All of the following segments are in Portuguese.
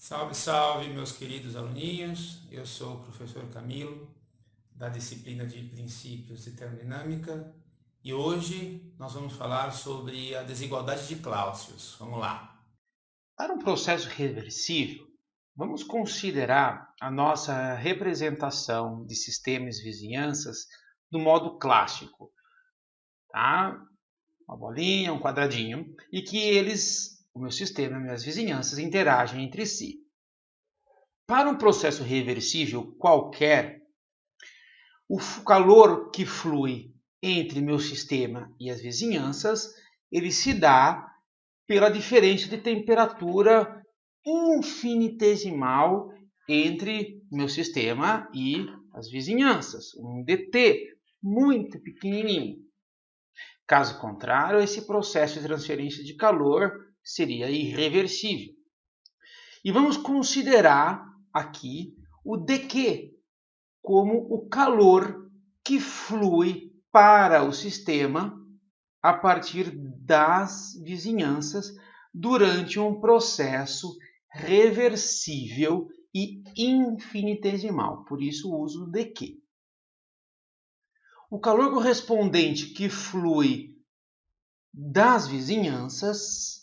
Salve, salve, meus queridos aluninhos. Eu sou o professor Camilo, da disciplina de Princípios de Termodinâmica, e hoje nós vamos falar sobre a desigualdade de Clausius. Vamos lá. Para um processo reversível, vamos considerar a nossa representação de sistemas e vizinhanças do modo clássico, tá? Uma bolinha, um quadradinho, e que o meu sistema e minhas vizinhanças, interagem entre si. Para um processo reversível qualquer, o calor que flui entre meu sistema e as vizinhanças, ele se dá pela diferença de temperatura infinitesimal entre meu sistema e as vizinhanças, um dt muito pequenininho. Caso contrário, esse processo de transferência de calor seria irreversível. E vamos considerar aqui o dq como o calor que flui para o sistema a partir das vizinhanças durante um processo reversível e infinitesimal. Por isso o uso de que. O calor correspondente que flui das vizinhanças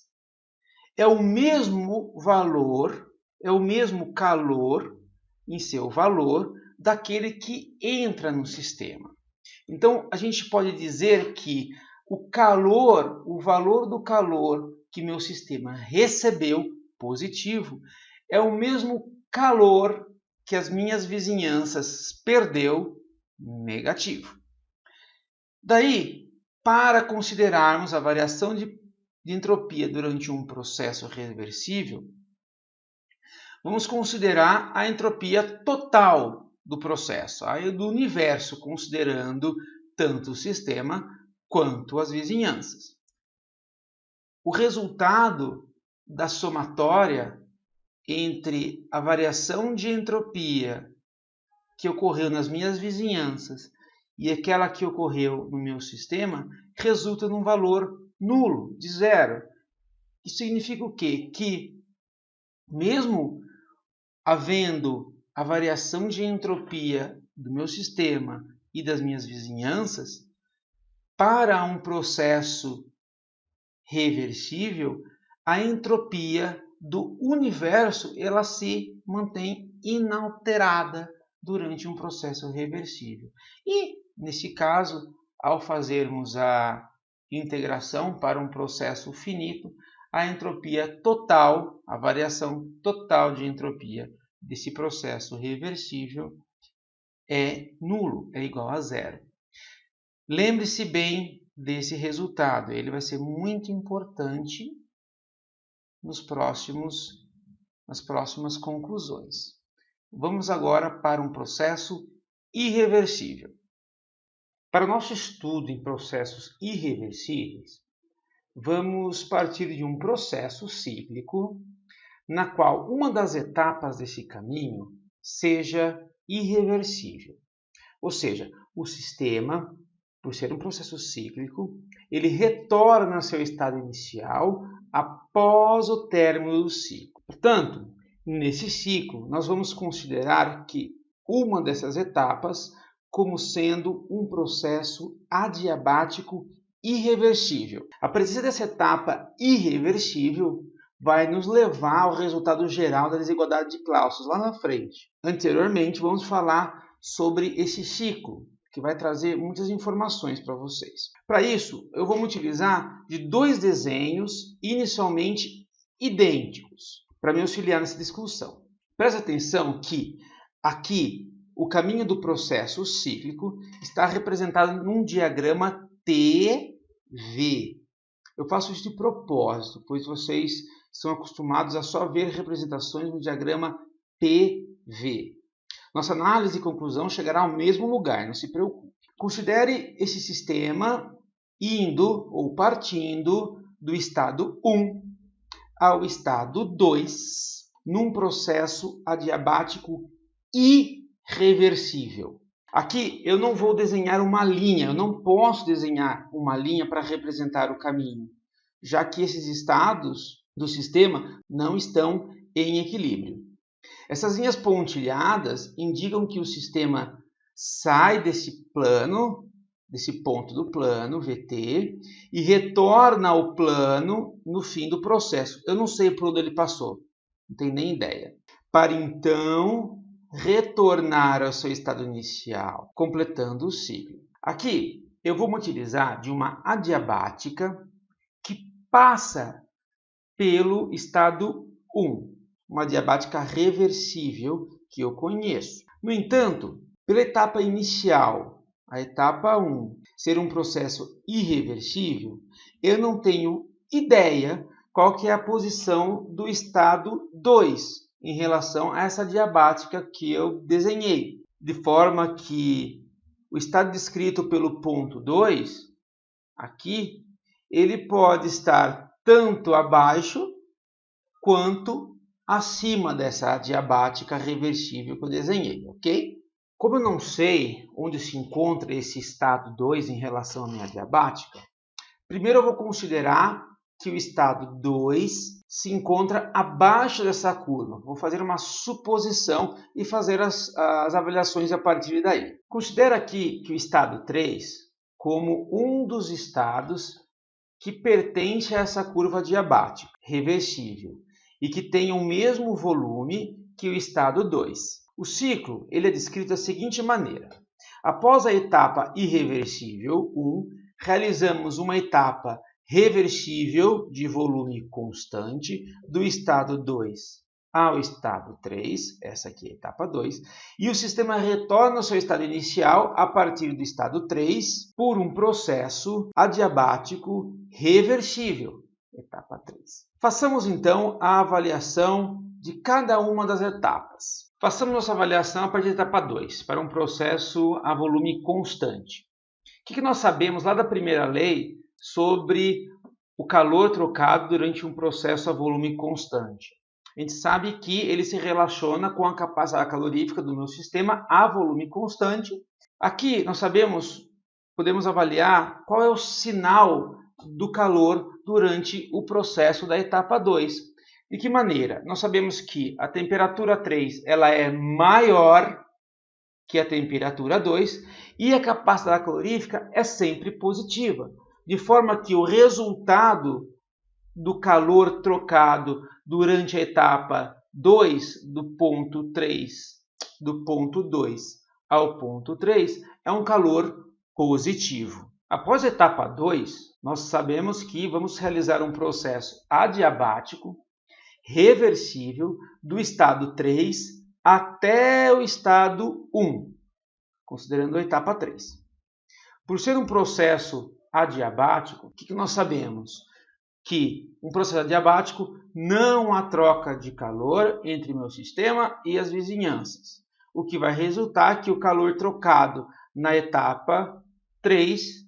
é o mesmo valor, é o mesmo calor em seu valor daquele que entra no sistema. Então, a gente pode dizer que o calor, o valor do calor que meu sistema recebeu, positivo, é o mesmo calor que as minhas vizinhanças perdeu, negativo. Daí, para considerarmos a variação de entropia durante um processo reversível, vamos considerar a entropia total do processo, do universo, considerando tanto o sistema quanto as vizinhanças. O resultado da somatória entre a variação de entropia que ocorreu nas minhas vizinhanças e aquela que ocorreu no meu sistema resulta num valor nulo, de zero. Isso significa o quê? Que mesmo havendo a variação de entropia do meu sistema e das minhas vizinhanças, para um processo reversível, a entropia do universo ela se mantém inalterada durante um processo reversível. E, nesse caso, ao fazermos a integração para um processo finito, a entropia total, a variação total de entropia desse processo reversível é nulo, é igual a zero. Lembre-se bem desse resultado, ele vai ser muito importante nas próximas conclusões. Vamos agora para um processo irreversível. Para o nosso estudo em processos irreversíveis, vamos partir de um processo cíclico, na qual uma das etapas desse caminho seja irreversível. Ou seja, o sistema, por ser um processo cíclico, ele retorna ao seu estado inicial após o término do ciclo. Portanto, nesse ciclo, nós vamos considerar que uma dessas etapas como sendo um processo adiabático irreversível. A presença dessa etapa irreversível vai nos levar ao resultado geral da desigualdade de Clausius lá na frente. Anteriormente, vamos falar sobre esse ciclo, que vai trazer muitas informações para vocês. Para isso, eu vou me utilizar de dois desenhos inicialmente idênticos para me auxiliar nessa discussão. Presta atenção que aqui o caminho do processo cíclico está representado num diagrama TV. Eu faço isso de propósito, pois vocês são acostumados a só ver representações no diagrama PV. Nossa análise e conclusão chegará ao mesmo lugar, não se preocupe. Considere esse sistema indo ou partindo do estado 1 ao estado 2 num processo adiabático irreversível. Aqui eu não vou desenhar uma linha, eu não posso desenhar uma linha para representar o caminho, já que esses estados do sistema não estão em equilíbrio. Essas linhas pontilhadas indicam que o sistema sai desse plano, desse ponto do plano, VT, e retorna ao plano no fim do processo. Eu não sei por onde ele passou, não tenho nem ideia. Para então retornar ao seu estado inicial, completando o ciclo. Aqui eu vou me utilizar de uma adiabática que passa pelo estado 1, uma adiabática reversível que eu conheço. No entanto, pela etapa inicial, a etapa 1, ser um processo irreversível, eu não tenho ideia qual que é a posição do estado 2 em relação a essa adiabática que eu desenhei. De forma que o estado descrito pelo ponto 2, aqui, ele pode estar tanto abaixo quanto acima dessa adiabática reversível que eu desenhei, ok? Como eu não sei onde se encontra esse estado 2 em relação à minha adiabática, primeiro eu vou considerar que o estado 2 se encontra abaixo dessa curva. Vou fazer uma suposição e fazer as avaliações a partir daí. Considero aqui que o estado 3 como um dos estados que pertence a essa curva adiabática, reversível, e que tem o mesmo volume que o estado 2. O ciclo ele é descrito da seguinte maneira. Após a etapa irreversível 1, realizamos uma etapa reversível de volume constante do estado 2 ao estado 3, essa aqui é a etapa 2, e o sistema retorna ao seu estado inicial a partir do estado 3 por um processo adiabático reversível, etapa 3. Façamos então a avaliação de cada uma das etapas. Façamos nossa avaliação a partir da etapa 2, para um processo a volume constante. O que nós sabemos lá da primeira lei sobre o calor trocado durante um processo a volume constante? A gente sabe que ele se relaciona com a capacidade calorífica do meu sistema a volume constante. Aqui nós podemos avaliar qual é o sinal do calor durante o processo da etapa 2. De que maneira? Nós sabemos que a temperatura 3 ela é maior que a temperatura 2 e a capacidade calorífica é sempre positiva, de forma que o resultado do calor trocado durante a etapa 2, do ponto 2 ao ponto 3, é um calor positivo. Após a etapa 2, nós sabemos que vamos realizar um processo adiabático reversível do estado 3 até o estado 1, considerando a etapa 3. Por ser um processo adiabático, o que nós sabemos? Que um processo adiabático não há troca de calor entre meu sistema e as vizinhanças, o que vai resultar que o calor trocado na etapa 3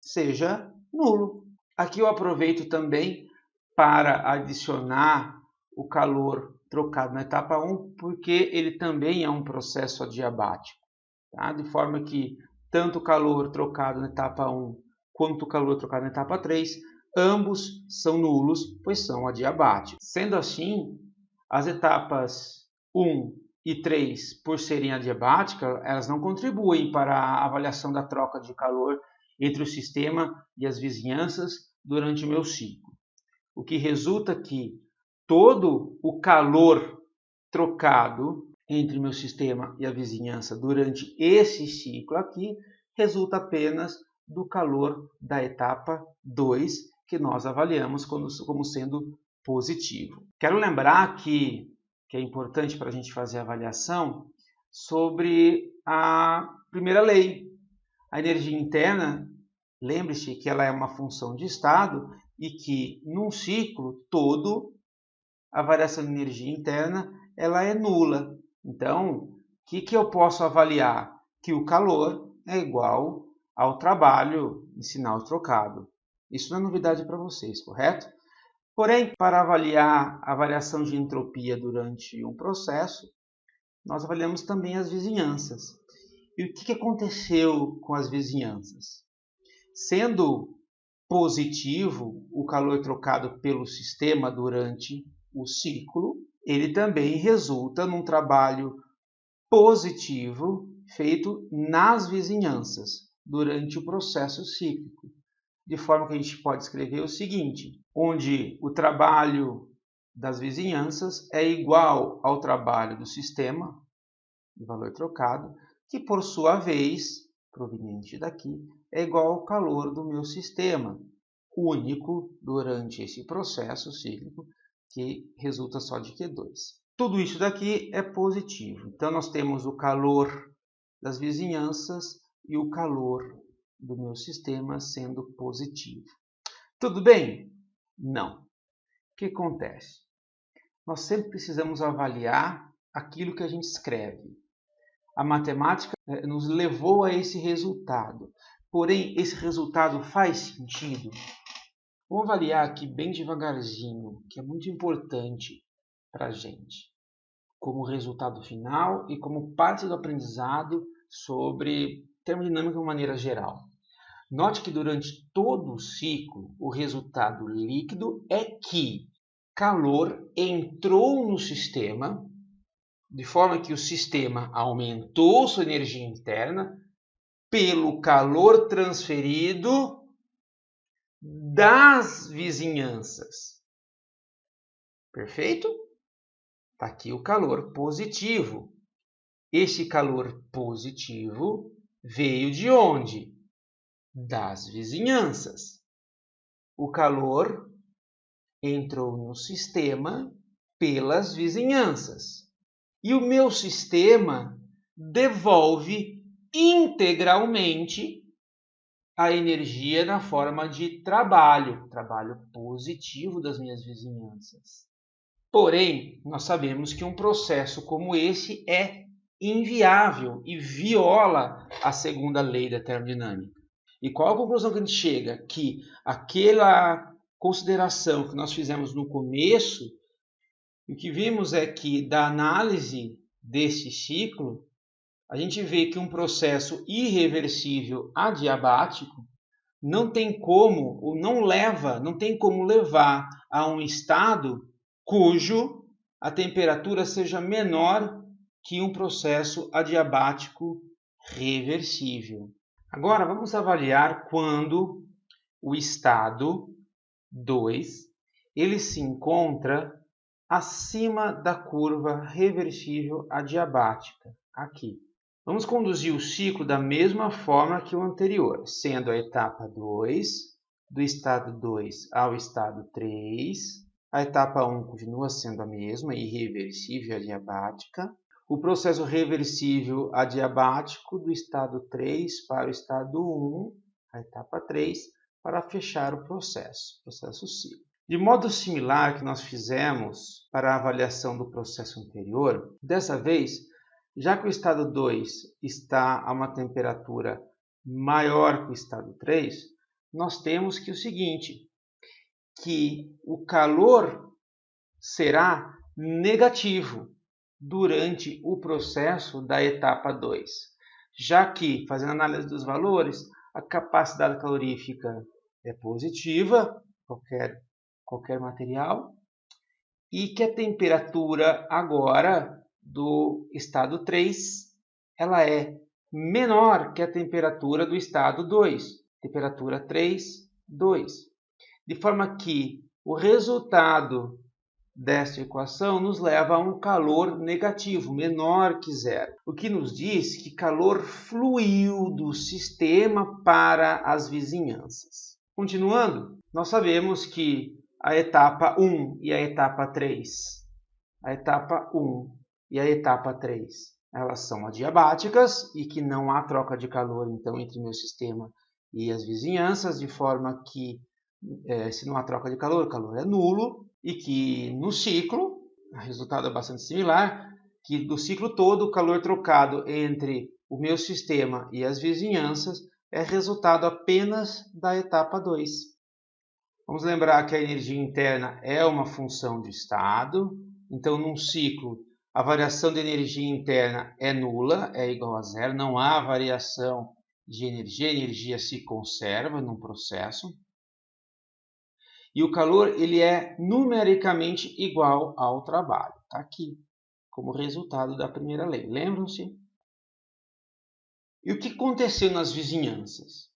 seja nulo. Aqui eu aproveito também para adicionar o calor trocado na etapa 1, porque ele também é um processo adiabático, tá? De forma que tanto o calor trocado na etapa 1 quanto o calor trocado na etapa 3, ambos são nulos, pois são adiabáticos. Sendo assim, as etapas 1 e 3, por serem adiabáticas, elas não contribuem para a avaliação da troca de calor entre o sistema e as vizinhanças durante o meu ciclo. O que resulta que todo o calor trocado entre meu sistema e a vizinhança durante esse ciclo aqui resulta apenas do calor da etapa 2, que nós avaliamos como sendo positivo. Quero lembrar que é importante para a gente fazer a avaliação sobre a primeira lei. A energia interna, lembre-se que ela é uma função de estado e que num ciclo todo a variação de energia interna ela é nula. Então, o que eu posso avaliar? Que o calor é igual ao trabalho em sinal trocado. Isso não é novidade para vocês, correto? Porém, para avaliar a variação de entropia durante um processo, nós avaliamos também as vizinhanças. E o que aconteceu com as vizinhanças? Sendo positivo o calor trocado pelo sistema durante o ciclo, ele também resulta num trabalho positivo feito nas vizinhanças durante o processo cíclico. De forma que a gente pode escrever o seguinte, onde o trabalho das vizinhanças é igual ao trabalho do sistema, de valor trocado, que por sua vez, proveniente daqui, é igual ao calor do meu sistema, único durante esse processo cíclico, que resulta só de Q2. Tudo isso daqui é positivo. Então, nós temos o calor das vizinhanças e o calor do meu sistema sendo positivo. Tudo bem? Não. O que acontece? Nós sempre precisamos avaliar aquilo que a gente escreve. A matemática nos levou a esse resultado. Porém, esse resultado faz sentido? Vamos avaliar aqui bem devagarzinho, que é muito importante para a gente, como resultado final e como parte do aprendizado sobre termodinâmica de uma maneira geral. Note que durante todo o ciclo, o resultado líquido é que calor entrou no sistema, de forma que o sistema aumentou sua energia interna pelo calor transferido das vizinhanças. Perfeito? Está aqui o calor positivo. Esse calor positivo veio de onde? Das vizinhanças. O calor entrou no sistema pelas vizinhanças. E o meu sistema devolve integralmente a energia na forma de trabalho positivo das minhas vizinhanças. Porém, nós sabemos que um processo como esse é inviável e viola a segunda lei da termodinâmica. E qual a conclusão que a gente chega? Que aquela consideração que nós fizemos no começo, o que vimos é que da análise desse ciclo, a gente vê que um processo irreversível adiabático não tem como, ou não tem como levar a um estado cujo a temperatura seja menor que um processo adiabático reversível. Agora vamos avaliar quando o estado 2 ele se encontra acima da curva reversível adiabática, aqui. Vamos conduzir o ciclo da mesma forma que o anterior, sendo a etapa 2, do estado 2 ao estado 3. A etapa 1 continua sendo a mesma, irreversível adiabática. O processo reversível adiabático do estado 3 para o estado 1, a etapa 3, para fechar o processo cíclico. De modo similar que nós fizemos para a avaliação do processo anterior, dessa vez, já que o estado 2 está a uma temperatura maior que o estado 3, nós temos que o seguinte, que o calor será negativo durante o processo da etapa 2, já que, fazendo análise dos valores, a capacidade calorífica é positiva, qualquer material, e que a temperatura agora do estado 3 ela é menor que a temperatura do estado 2, temperatura 3, 2. De forma que o resultado desta equação nos leva a um calor negativo, menor que zero. O que nos diz que calor fluiu do sistema para as vizinhanças. Continuando, nós sabemos que a etapa 1 e a etapa 3, elas são adiabáticas e que não há troca de calor então entre meu sistema e as vizinhanças, de forma que se não há troca de calor, o calor é nulo, e que no ciclo, o resultado é bastante similar, que do ciclo todo o calor trocado entre o meu sistema e as vizinhanças é resultado apenas da etapa 2. Vamos lembrar que a energia interna é uma função de estado, então num ciclo a variação de energia interna é nula, é igual a zero, não há variação de energia, a energia se conserva num processo. E o calor ele é numericamente igual ao trabalho. Está aqui, como resultado da primeira lei. Lembram-se? E o que aconteceu nas vizinhanças?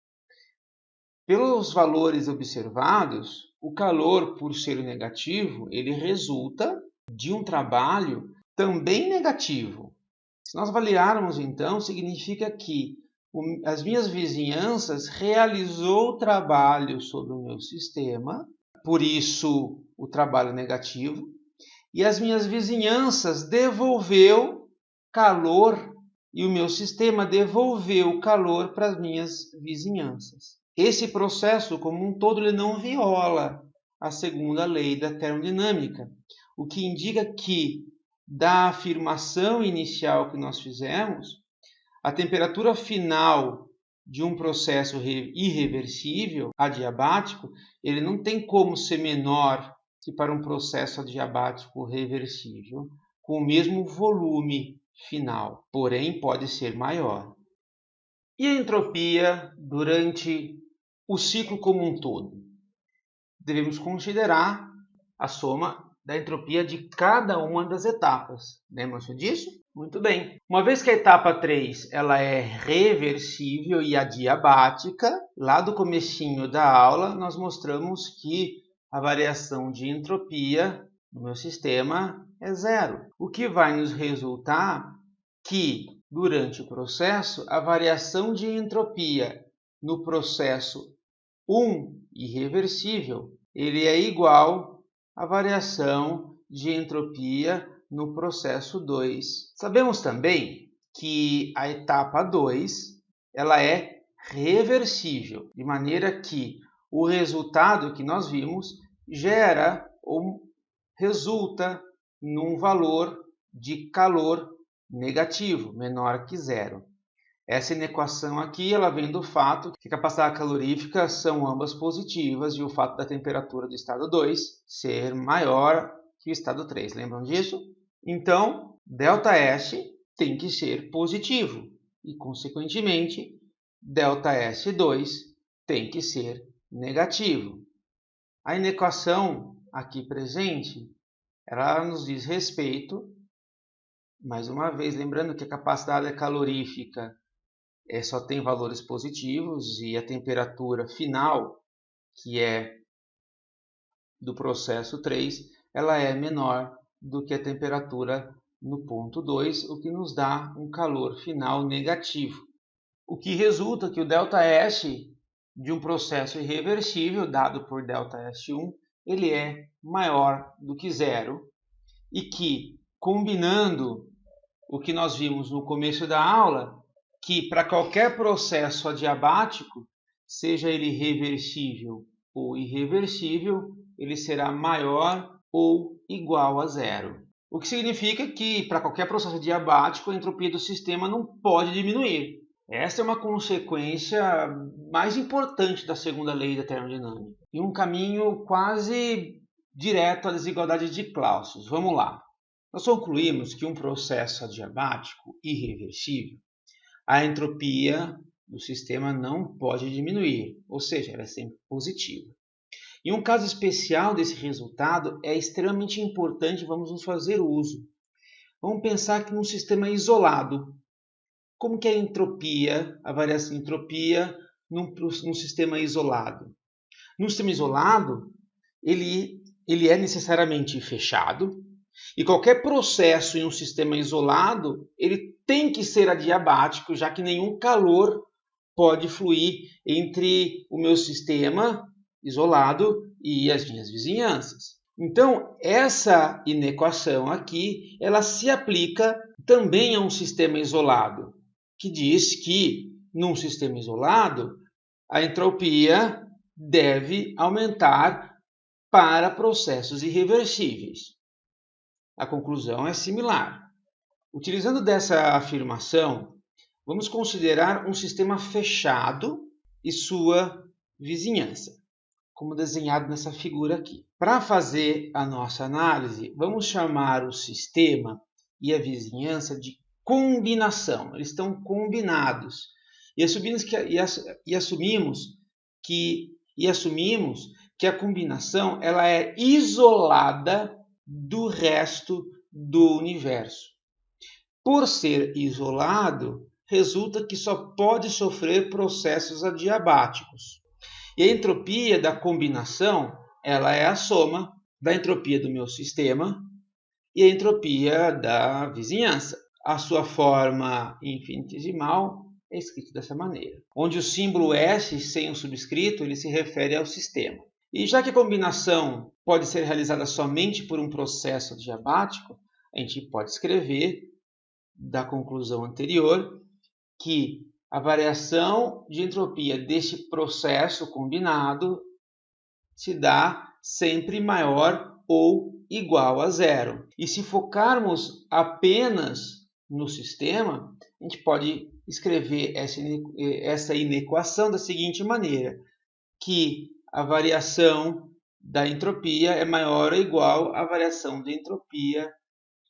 Pelos valores observados, o calor, por ser negativo, ele resulta de um trabalho também negativo. Se nós avaliarmos, então, significa que as minhas vizinhanças realizou trabalho sobre o meu sistema, por isso o trabalho negativo, e as minhas vizinhanças devolveu calor e o meu sistema devolveu calor para as minhas vizinhanças. Esse processo como um todo ele não viola a segunda lei da termodinâmica, o que indica que da afirmação inicial que nós fizemos, a temperatura final de um processo irreversível, adiabático, ele não tem como ser menor que para um processo adiabático reversível, com o mesmo volume final, porém pode ser maior. E a entropia durante o ciclo como um todo? Devemos considerar a soma da entropia de cada uma das etapas. Lembram-se disso? Muito bem. Uma vez que a etapa 3 ela é reversível e adiabática, lá do comecinho da aula nós mostramos que a variação de entropia no meu sistema é zero. O que vai nos resultar que, durante o processo, a variação de entropia no processo 1 irreversível, ele é igual à variação de entropia no processo 2. Sabemos também que a etapa 2 ela é reversível, de maneira que o resultado que nós vimos gera ou resulta num valor de calor negativo, menor que zero. Essa inequação aqui ela vem do fato que a capacidade calorífica são ambas positivas e o fato da temperatura do estado 2 ser maior que o estado 3. Lembram disso? Então, ΔS tem que ser positivo e, consequentemente, ΔS2 tem que ser negativo. A inequação aqui presente, ela nos diz respeito, mais uma vez, lembrando que a capacidade calorífica só tem valores positivos e a temperatura final, que é do processo 3, ela é menor do que a temperatura no ponto 2, o que nos dá um calor final negativo. O que resulta que o ΔS de um processo irreversível, dado por ΔS1, ele é maior do que zero e que, combinando o que nós vimos no começo da aula, que para qualquer processo adiabático, seja ele reversível ou irreversível, ele será maior ou igual a zero. O que significa que para qualquer processo adiabático, a entropia do sistema não pode diminuir. Essa é uma consequência mais importante da segunda lei da termodinâmica e um caminho quase direto à desigualdade de Clausius. Vamos lá. Nós concluímos que um processo adiabático irreversível, a entropia do sistema não pode diminuir, ou seja, ela é sempre positiva. E um caso especial desse resultado é extremamente importante, vamos nos fazer uso. Vamos pensar que num sistema isolado, como que é a entropia, a variação de entropia num sistema isolado? Num sistema isolado, ele é necessariamente fechado, e qualquer processo em um sistema isolado, ele tem que ser adiabático, já que nenhum calor pode fluir entre o meu sistema isolado e as minhas vizinhanças. Então, essa inequação aqui, ela se aplica também a um sistema isolado, que diz que, num sistema isolado, a entropia deve aumentar para processos irreversíveis. A conclusão é similar. Utilizando dessa afirmação, vamos considerar um sistema fechado e sua vizinhança, como desenhado nessa figura aqui. Para fazer a nossa análise, vamos chamar o sistema e a vizinhança de combinação. Eles estão combinados. E assumimos que que a combinação ela é isolada do resto do universo. Por ser isolado, resulta que só pode sofrer processos adiabáticos. E a entropia da combinação ela é a soma da entropia do meu sistema e a entropia da vizinhança. A sua forma infinitesimal é escrita dessa maneira, onde o símbolo S sem o subscrito ele se refere ao sistema. E já que a combinação pode ser realizada somente por um processo adiabático, a gente pode escrever da conclusão anterior que a variação de entropia deste processo combinado se dá sempre maior ou igual a zero. E se focarmos apenas no sistema, a gente pode escrever essa inequação da seguinte maneira, que a variação da entropia é maior ou igual à variação de entropia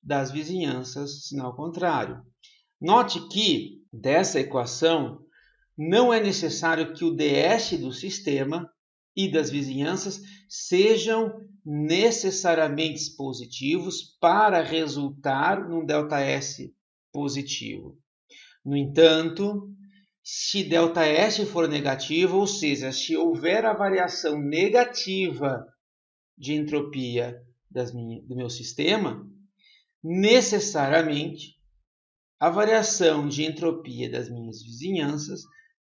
das vizinhanças, sinal contrário. Note que, dessa equação, não é necessário que o ds do sistema e das vizinhanças sejam necessariamente positivos para resultar num ΔS positivo. No entanto, se ΔS for negativo, ou seja, se houver a variação negativa de entropia do meu sistema, necessariamente a variação de entropia das minhas vizinhanças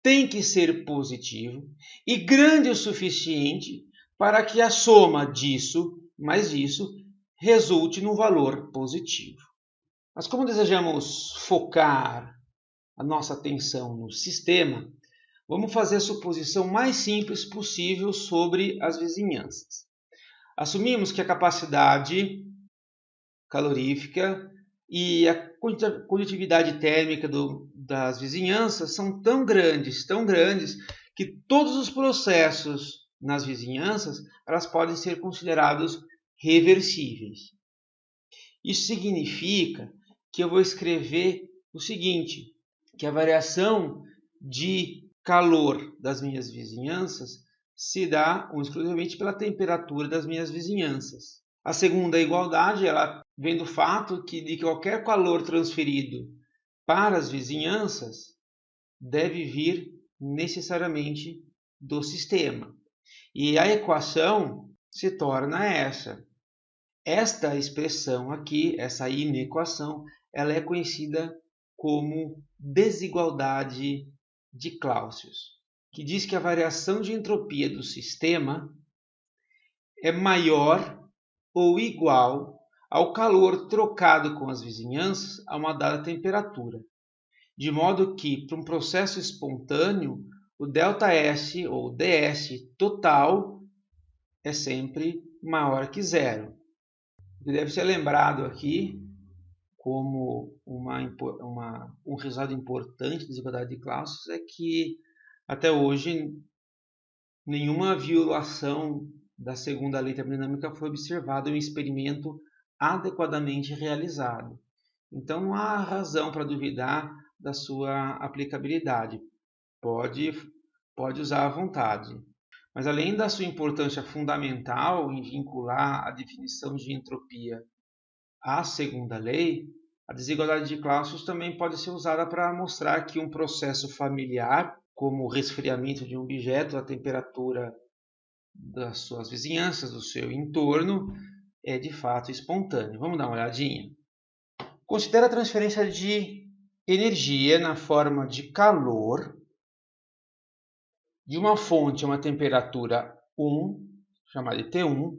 tem que ser positivo e grande o suficiente para que a soma disso mais isso resulte num valor positivo. Mas como desejamos focar a nossa atenção no sistema, vamos fazer a suposição mais simples possível sobre as vizinhanças. Assumimos que a capacidade calorífica e a condutividade térmica das vizinhanças são tão grandes, que todos os processos nas vizinhanças elas podem ser considerados reversíveis. Isso significa que eu vou escrever o seguinte, que a variação de calor das minhas vizinhanças se dá exclusivamente pela temperatura das minhas vizinhanças. A segunda igualdade ela vem do fato que de qualquer calor transferido para as vizinhanças deve vir necessariamente do sistema. E a equação se torna essa. Esta expressão aqui, essa inequação, ela é conhecida como desigualdade de Clausius, que diz que a variação de entropia do sistema é maior ou igual ao calor trocado com as vizinhanças a uma dada temperatura, de modo que, para um processo espontâneo, o ΔS ou ds total é sempre maior que zero. O que deve ser lembrado aqui como um resultado importante da desigualdade de Clausius é que, até hoje, nenhuma violação da segunda lei termodinâmica foi observada em um experimento adequadamente realizado. Então, não há razão para duvidar da sua aplicabilidade. Pode usar à vontade. Mas, além da sua importância fundamental em vincular a definição de entropia à segunda lei, a desigualdade de Clausius também pode ser usada para mostrar que um processo familiar, como o resfriamento de um objeto à temperatura das suas vizinhanças, do seu entorno, é de fato espontâneo. Vamos dar uma olhadinha? Considera a transferência de energia na forma de calor de uma fonte a uma temperatura 1, chamada de T1,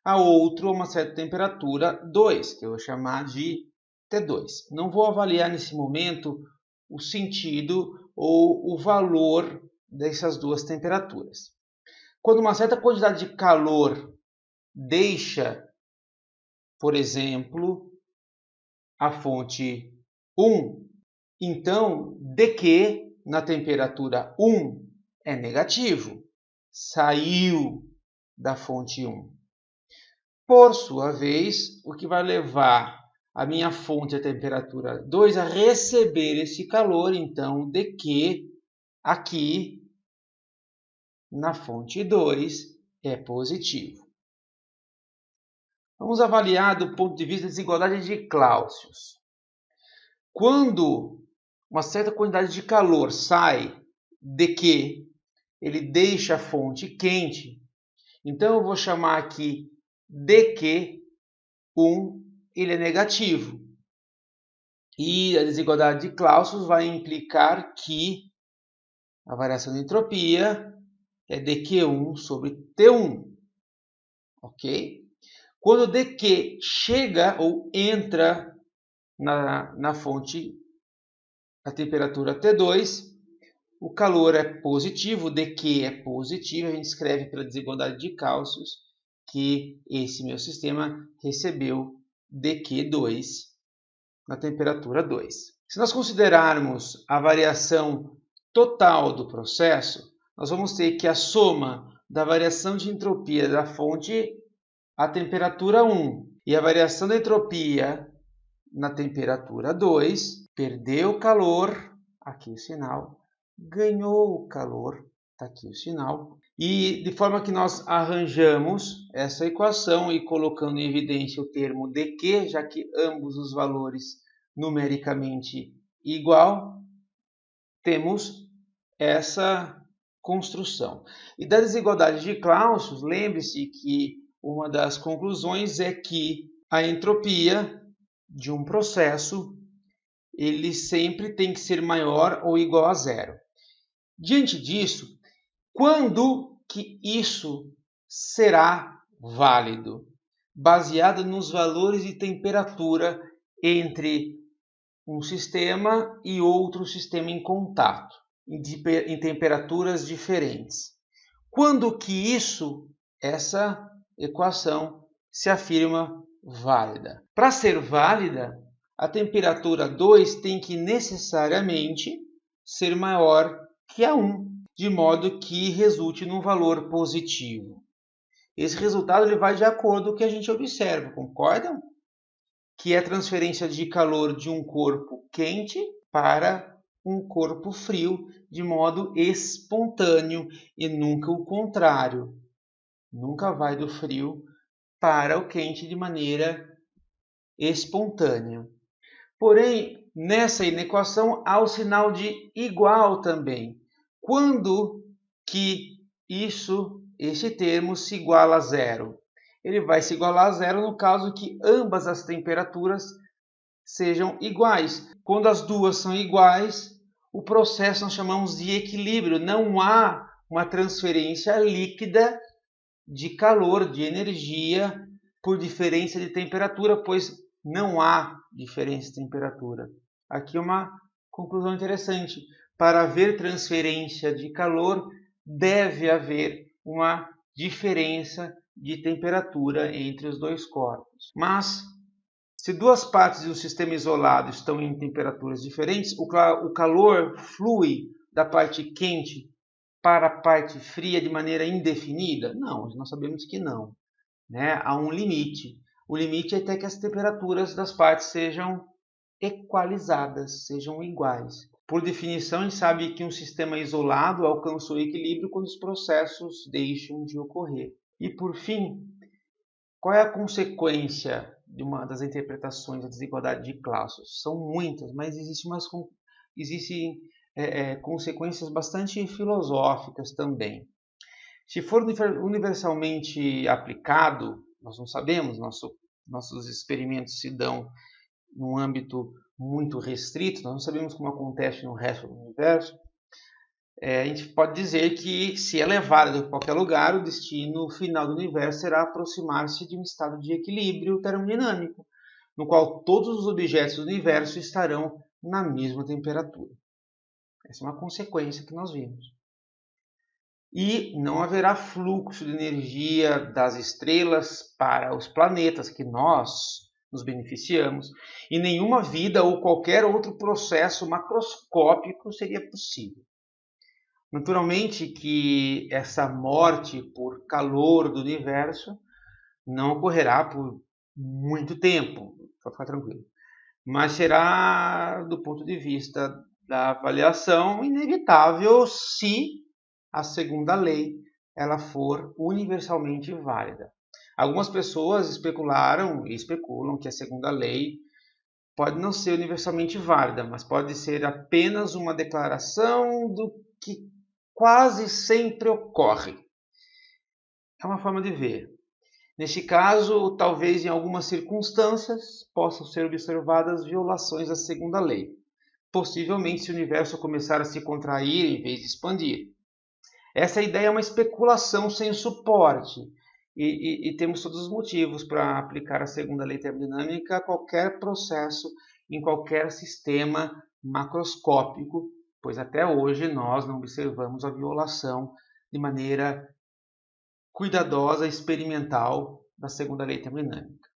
a outro a uma certa temperatura 2, que eu vou chamar de T2. Não vou avaliar nesse momento o sentido ou o valor dessas duas temperaturas. Quando uma certa quantidade de calor deixa, por exemplo, a fonte 1, então dq na temperatura 1 é negativo, saiu da fonte 1. Por sua vez, o que vai levar a minha fonte à temperatura 2 a receber esse calor, então dq aqui na fonte 2 é positivo. Vamos avaliar do ponto de vista da desigualdade de Clausius. Quando uma certa quantidade de calor sai de Q, ele deixa a fonte quente, então eu vou chamar aqui dQ1, ele é negativo. E a desigualdade de Clausius vai implicar que a variação de entropia é dQ1 sobre T1. Ok? Quando dQ chega ou entra na fonte a temperatura T2, o calor é positivo, dQ é positivo, a gente escreve pela desigualdade de Clausius que esse meu sistema recebeu dQ2 na temperatura 2. Se nós considerarmos a variação total do processo, nós vamos ter que a soma da variação de entropia da fonte à temperatura 1 e a variação da entropia na temperatura 2, perdeu o calor, aqui o sinal, ganhou o calor, está aqui o sinal, e de forma que nós arranjamos essa equação e colocando em evidência o termo dQ, já que ambos os valores numericamente igual, temos essa construção. E da desigualdade de Clausius, lembre-se que uma das conclusões é que a entropia de um processo ele sempre tem que ser maior ou igual a zero. Diante disso, quando que isso será válido? Baseado nos valores de temperatura entre um sistema e outro sistema em contato, em temperaturas diferentes. Quando que essa equação se afirma válida? Para ser válida, a temperatura 2 tem que necessariamente ser maior que a 1, de modo que resulte num valor positivo. Esse resultado ele vai de acordo com o que a gente observa, concordam? Que é a transferência de calor de um corpo quente para um corpo frio de modo espontâneo e nunca o contrário. Nunca vai do frio para o quente de maneira espontânea. Porém, nessa inequação há o sinal de igual também. Quando que esse termo se iguala a zero? Ele vai se igualar a zero no caso que ambas as temperaturas sejam iguais. Quando as duas são iguais, o processo nós chamamos de equilíbrio. Não há uma transferência líquida de calor, de energia, por diferença de temperatura, pois não há diferença de temperatura. Aqui uma conclusão interessante. Para haver transferência de calor, deve haver uma diferença de temperatura entre os dois corpos. Mas, se duas partes de um sistema isolado estão em temperaturas diferentes, o calor flui da parte quente para a parte fria de maneira indefinida? Não, nós sabemos que não. Há um limite. O limite é até que as temperaturas das partes sejam equalizadas, sejam iguais. Por definição, a gente sabe que um sistema isolado alcança o equilíbrio quando os processos deixam de ocorrer. E, por fim, qual é a consequência de uma das interpretações da desigualdade de Clausius? São muitas, mas existem consequências bastante filosóficas também. Se for universalmente aplicado, nós não sabemos, nossos experimentos se dão num âmbito muito restrito, nós não sabemos como acontece no resto do universo. A gente pode dizer que, se é levado a qualquer lugar, o destino final do universo será aproximar-se de um estado de equilíbrio termodinâmico, no qual todos os objetos do universo estarão na mesma temperatura. Essa é uma consequência que nós vimos. E não haverá fluxo de energia das estrelas para os planetas que nós nos beneficiamos, e nenhuma vida ou qualquer outro processo macroscópico seria possível. Naturalmente que essa morte por calor do universo não ocorrerá por muito tempo, para ficar tranquilo, mas será, do ponto de vista da avaliação, inevitável se a segunda lei ela for universalmente válida. Algumas pessoas especularam e especulam que a segunda lei pode não ser universalmente válida, mas pode ser apenas uma declaração do que quase sempre ocorre. É uma forma de ver. Neste caso, talvez em algumas circunstâncias possam ser observadas violações da segunda lei. Possivelmente se o universo começar a se contrair em vez de expandir. Essa ideia é uma especulação sem suporte e temos todos os motivos para aplicar a segunda lei termodinâmica a qualquer processo, em qualquer sistema macroscópico, pois até hoje nós não observamos a violação de maneira cuidadosa e experimental da segunda lei termodinâmica.